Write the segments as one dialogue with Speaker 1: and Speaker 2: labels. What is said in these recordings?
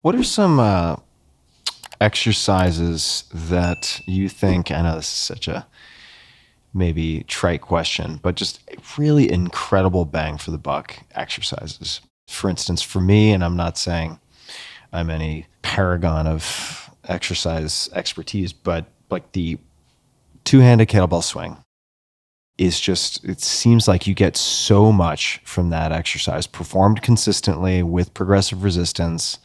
Speaker 1: What are some exercises that you think, I know this is such a maybe trite question, but just really incredible bang for the buck exercises? For instance, for me, and I'm not saying I'm any paragon of exercise expertise, but like the two-handed kettlebell swing is just, it seems like you get so much from that exercise performed consistently with progressive resistance,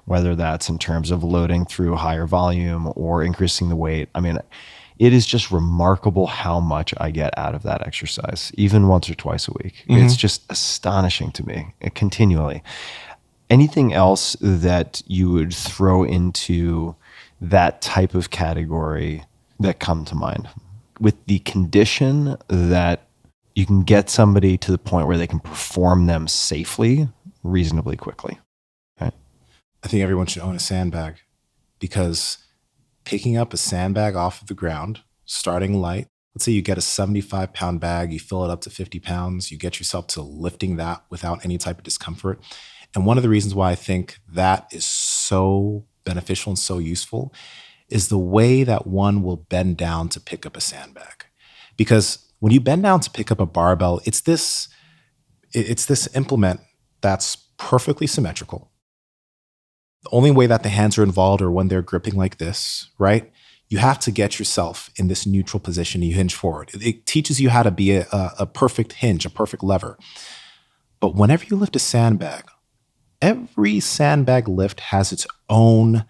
Speaker 1: whether that's in terms of loading through higher volume or increasing the weight. I mean, it is just remarkable how much I get out of that exercise, even once or twice a week. It's just astonishing to me continually. Anything else that you would throw into that type of category that come to mind, with the condition that you can get somebody to the point where they can perform them safely, reasonably quickly? Okay.
Speaker 2: I think everyone should own a sandbag, because picking up a sandbag off of the ground, starting light, let's say you get a 75-pound bag, you fill it up to 50 pounds, you get yourself to lifting that without any type of discomfort. And one of the reasons why I think that is so beneficial and so useful is the way that one will bend down to pick up a sandbag. Because when you bend down to pick up a barbell, it's this implement that's perfectly symmetrical. The only way that the hands are involved are when they're gripping like this, right? You have to get yourself in this neutral position. You hinge forward. It teaches you how to be a perfect hinge, a perfect lever. But whenever you lift a sandbag, every sandbag lift has its own,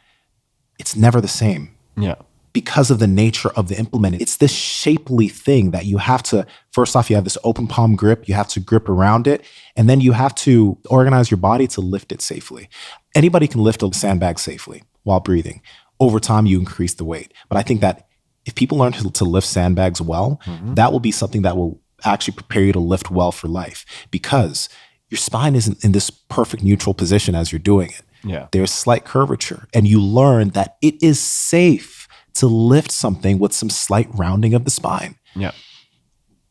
Speaker 2: it's never the same.
Speaker 1: Yeah.
Speaker 2: Because of the nature of the implement. It's this shapely thing that you have to, first off, you have this open palm grip, you have to grip around it, and then you have to organize your body to lift it safely. Anybody can lift a sandbag safely while breathing. Over time, you increase the weight. But I think that if people learn to lift sandbags well, that will be something that will actually prepare you to lift well for life, because your spine isn't in this perfect neutral position as you're doing it.
Speaker 1: Yeah.
Speaker 2: There's slight curvature, and you learn that it is safe to lift something with some slight rounding of the spine.
Speaker 1: Yeah.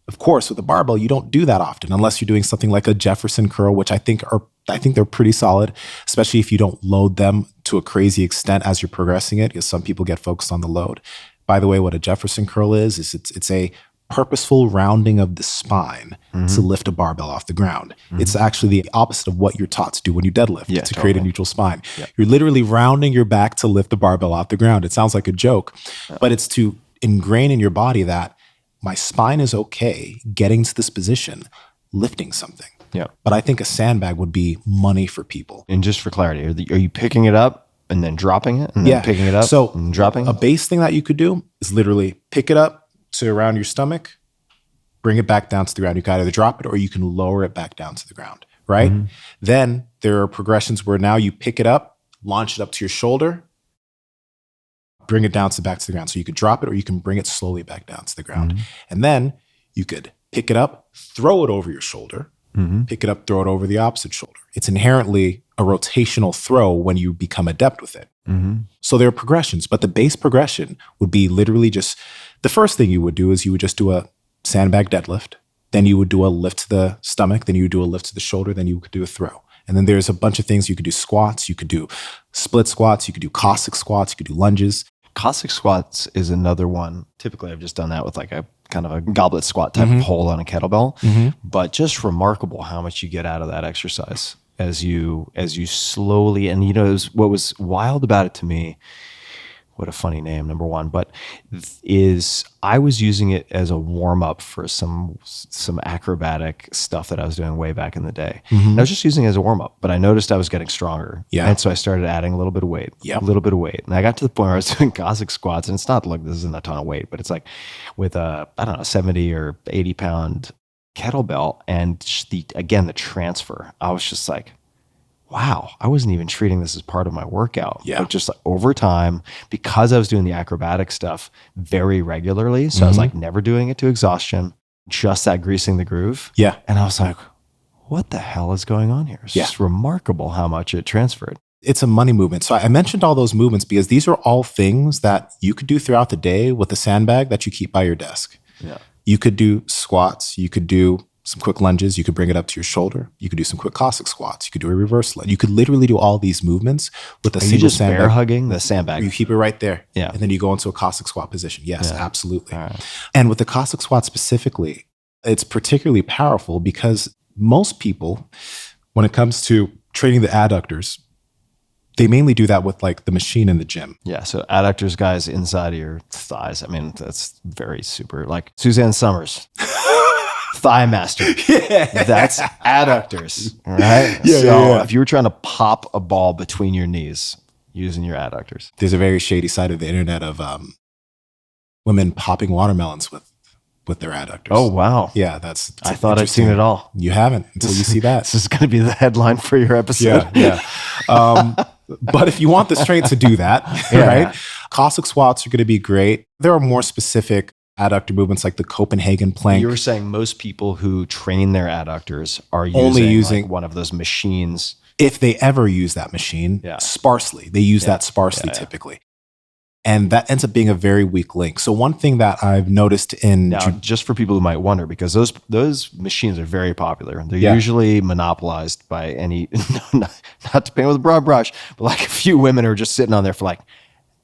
Speaker 2: Of course, with a barbell, you don't do that often unless you're doing something like a Jefferson curl, which I think they're pretty solid, especially if you don't load them to a crazy extent as you're progressing it, because some people get focused on the load. By the way, what a Jefferson curl is it's a purposeful rounding of the spine to lift a barbell off the ground. It's actually the opposite of what you're taught to do when you deadlift, to create a neutral spine. Yeah. You're literally rounding your back to lift the barbell off the ground. It sounds like a joke, but it's to ingrain in your body that my spine is okay getting to this position, lifting something.
Speaker 1: Yeah.
Speaker 2: But I think a sandbag would be money for people.
Speaker 1: And just for clarity, are you picking it up and then dropping it and then picking it up and dropping it?
Speaker 2: A base thing that you could do is literally pick it up to around your stomach, bring it back down to the ground. You can either drop it or you can lower it back down to the ground, right? Then there are progressions where now you pick it up, launch it up to your shoulder, bring it down back to the ground. So you could drop it or you can bring it slowly back down to the ground. And then you could pick it up, throw it over your shoulder, pick it up, throw it over the opposite shoulder. It's inherently a rotational throw when you become adept with it. So there are progressions, but the base progression would be literally just, the first thing you would do is you would just do a sandbag deadlift. Then you would do a lift to the stomach. Then you would do a lift to the shoulder. Then you could do a throw. And then there's a bunch of things. You could do squats. You could do split squats. You could do Cossack squats. You could do lunges.
Speaker 1: Cossack squats is another one. Typically, I've just done that with like a kind of a goblet squat type of hold on a kettlebell. But just remarkable how much you get out of that exercise as you slowly, and what was wild about it to me, what a funny name, number one, but is I was using it as a warm up for some acrobatic stuff that I was doing way back in the day. I was just using it as a warm up, but I noticed I was getting stronger. Yeah. And so I started adding a little bit of weight, And I got to the point where I was doing Cossack squats, and it's not like this isn't a ton of weight, but it's like with a, 70 or 80 pound kettlebell, and the transfer, I was just like, wow, I wasn't even treating this as part of my workout. Yeah. But just like over time, because I was doing the acrobatic stuff very regularly, so I was like never doing it to exhaustion, just that greasing the groove. Yeah. And I was like, what the hell is going on here? It's just remarkable how much it transferred.
Speaker 2: It's a money movement. So I mentioned all those movements because these are all things that you could do throughout the day with a sandbag that you keep by your desk.
Speaker 1: Yeah.
Speaker 2: You could do squats. You could do some quick lunges. You could bring it up to your shoulder. You could do some quick Cossack squats. You could do a reverse lunge. You could literally do all these movements with a single
Speaker 1: just
Speaker 2: sandbag.
Speaker 1: bear hugging the sandbag?
Speaker 2: You keep it right there.
Speaker 1: Yeah.
Speaker 2: And then you go into a Cossack squat position. Yes, absolutely.
Speaker 1: All right.
Speaker 2: And with the Cossack squat specifically, it's particularly powerful because most people, when it comes to training the adductors, they mainly do that with like the machine in the gym.
Speaker 1: Yeah. So adductors, guys, inside of your thighs. I mean, that's very super. Like Suzanne Summers, thigh master. Yeah. That's adductors, right?
Speaker 2: Yeah,
Speaker 1: so if you were trying to pop a ball between your knees using your adductors.
Speaker 2: There's a very shady side of the internet of women popping watermelons with their adductors.
Speaker 1: Oh, wow.
Speaker 2: Yeah, that's
Speaker 1: I thought I'd seen it all.
Speaker 2: You haven't until you see that.
Speaker 1: This is going to be the headline for your episode.
Speaker 2: Yeah. But if you want the strength to do that, right? Cossack squats are going to be great. There are more specific adductor movements like the Copenhagen plank.
Speaker 1: You were saying most people who train their adductors are
Speaker 2: Only using
Speaker 1: like one of those machines.
Speaker 2: If they ever use that machine, sparsely. They use that sparsely typically. And that ends up being a very weak link. So one thing that I've noticed in...
Speaker 1: Now, just for people who might wonder, because those machines are very popular. They're usually monopolized by any, not to paint with a broad brush, but like a few women who are just sitting on there for like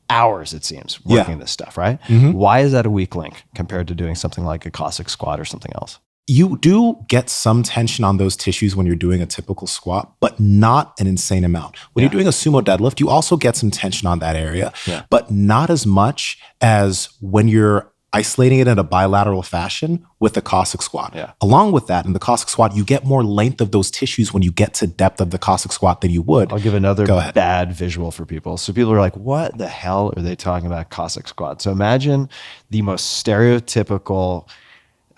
Speaker 1: hours, it seems, working this stuff, right? Mm-hmm. Why is that a weak link compared to doing something like a Cossack squat or something else?
Speaker 2: You do get some tension on those tissues when you're doing a typical squat, but not an insane amount. When you're doing a sumo deadlift, you also get some tension on that area, but not as much as when you're isolating it in a bilateral fashion with the Cossack squat.
Speaker 1: Yeah.
Speaker 2: Along with that, in the Cossack squat, you get more length of those tissues when you get to depth of the Cossack squat than you would.
Speaker 1: I'll give another bad visual for people. So people are like, what the hell are they talking about Cossack squat? So imagine the most stereotypical,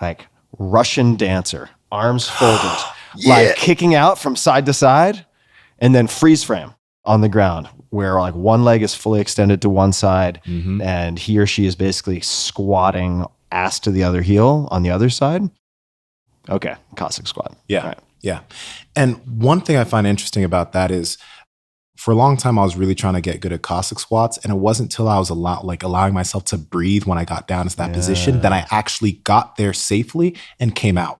Speaker 1: like, Russian dancer, arms folded, like kicking out from side to side, and then freeze frame on the ground where like one leg is fully extended to one side and he or she is basically squatting ass to the other heel on the other side. Okay, Cossack squat.
Speaker 2: Yeah,
Speaker 1: right.
Speaker 2: Yeah. And one thing I find interesting about that is for a long time, I was really trying to get good at Cossack squats. And it wasn't until I was allowing myself to breathe when I got down to that position that I actually got there safely and came out.